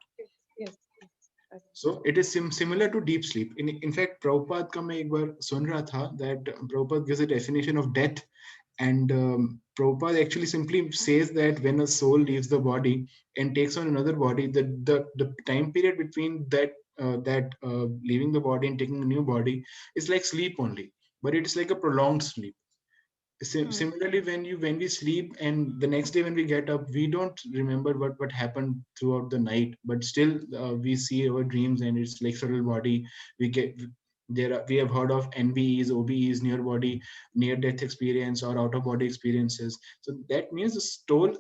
Yes. So it is similar to deep sleep. In fact, Prabhupada का मैं एक बार सुन रहा था that Prabhupada gives a definition of death, and Prabhupada actually simply says that when a soul leaves the body and takes on another body, the time period between that leaving the body and taking a new body is like sleep only, but it's like a prolonged sleep. Similarly, when we sleep and the next day when we get up, we don't remember what happened throughout the night, but still we see our dreams, and it's like subtle body. We have heard of NBEs, OBEs, near body, near death experience, or out of body experiences. So that means the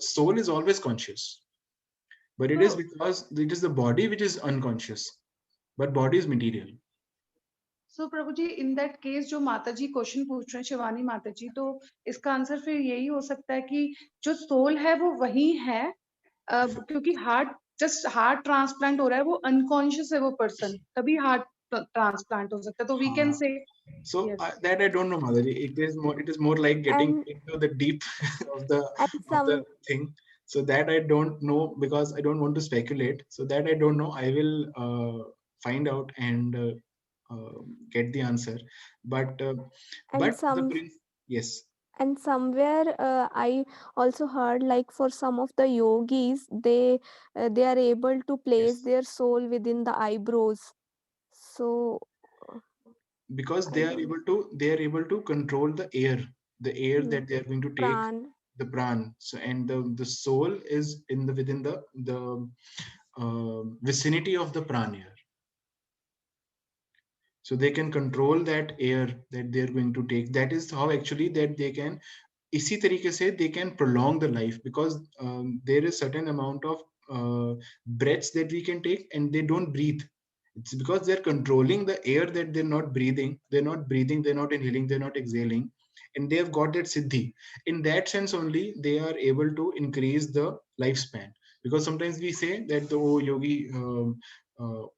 soul is always conscious, but it is because it is the body which is unconscious, but body is material. So Prabhu ji, in that case जो माता जी question पूछ रहे हैं, शिवानी माता जी, तो इसका answer फिर यही हो सकता है कि जो सोल है वो वही है, क्योंकि हार्ट ट्रांसप्लांट हो रहा है, वो अनकॉन्शियस है वो पर्सन, तभी हार्ट ट्रांसप्लांट हो सकता है, तो we can say So that I don't know, Madhuri. It is more like getting into the deep of the thing. So that I don't know because I don't want to speculate. So that I don't know. I will find out and get the answer. But yes. And somewhere I also heard, like for some of the yogis, they are able to place their soul within the eyebrows. So because they are able to control the air that they are going to take, Pran. the pran. So and the soul is in the within the vicinity of the pran air, so they can control that air that they are going to take. That is how actually that they can, इसी तरीके से they can prolong the life, because there is certain amount of breaths that we can take and they don't breathe. It's because they're controlling the air that they're not breathing, they're not inhaling, they're not exhaling, and they have got that siddhi. In that sense only they are able to increase the lifespan. Because sometimes we say that the yogi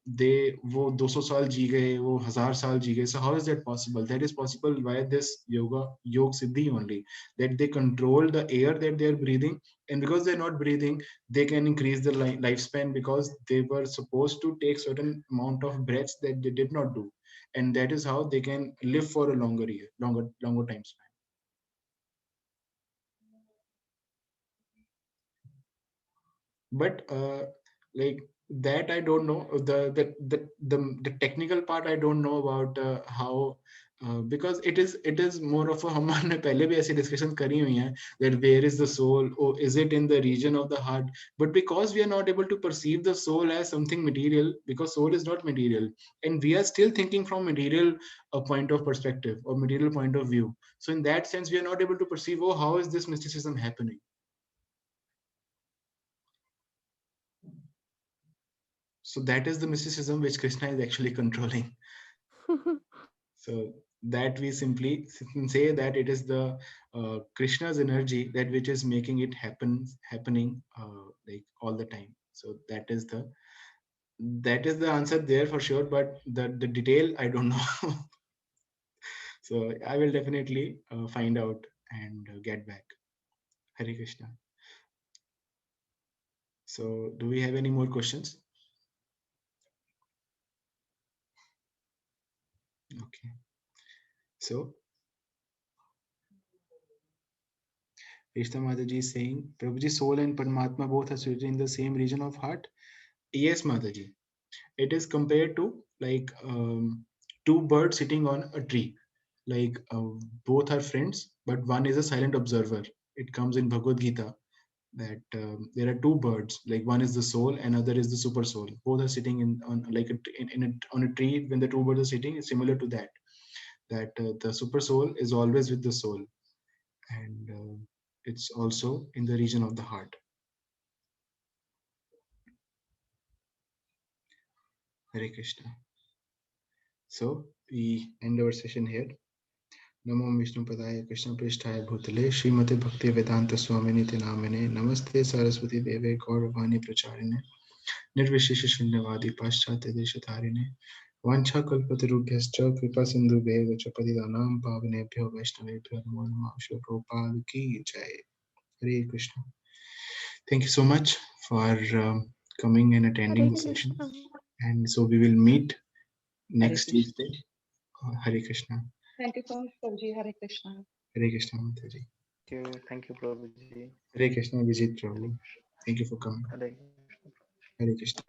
they वो 200 साल जी गए, वो 1000 साल जी गए. So how is that possible? That is possible by this yog siddhi only, that they control the air that they are breathing, and because they're not breathing they can increase the lifespan, because they were supposed to take certain amount of breaths that they did not do, and that is how they can live for a longer time span. But like that I don't know, the technical part I don't know about how because it is more of a हमने पहले भी ऐसी discussion करी हुई हैं, that where is the soul, or is it in the region of the heart. But because we are not able to perceive the soul as something material, because soul is not material, and we are still thinking from material point of perspective or material point of view, so in that sense we are not able to perceive, oh, how is this mysticism happening. So that is the mysticism which Krishna is actually controlling. So that we simply say that it is the Krishna's energy that which is making it happening like all the time. So that is the answer there for sure. But the detail I don't know. So I will definitely find out and get back. Hare Krishna. So do we have any more questions? Okay. So Krishna Mataji is saying, Prabhuji, soul and Paramatma both are situated in the same region of heart. Yes, Mataji. It is compared to like two birds sitting on a tree. Like both are friends, but one is a silent observer. It comes in Bhagavad Gita that there are two birds. Like one is the soul, and other is the super soul. Both are sitting on like on a tree. When the two birds are sitting, it's similar to that. That the super soul is always with the soul, and it's also in the region of the heart. Hare Krishna. So we end our session here. नमो विष्णुपदाय कृष्णपृष्ठाय भूतले श्रीमते भक्ति वेदांत स्वामिनिति नामिने नमस्ते सरस्वती देवे गौरवाणी प्रचारिणे निर्विशेष शून्यवादी पाश्चात्य देशधारिणे वाञ्छाकल्पतरुभ्यश्च कृपा सिन्धुभ्येव च पतितानां पावनेभ्यो वैष्णवेभ्यो नमो नमः। श्री प्रभुपाद की जय। हरे Krishna. Thank you so much for coming and attending the session. And so we will meet next Tuesday. Hare Krishna. Thank you so much, Prabhuji. Hare Krishna. Hare Krishna, Mataji. Thank you, Prabhuji. Hare Krishna, Vijit Prabhu. Thank you for coming. Hare Hare Krishna.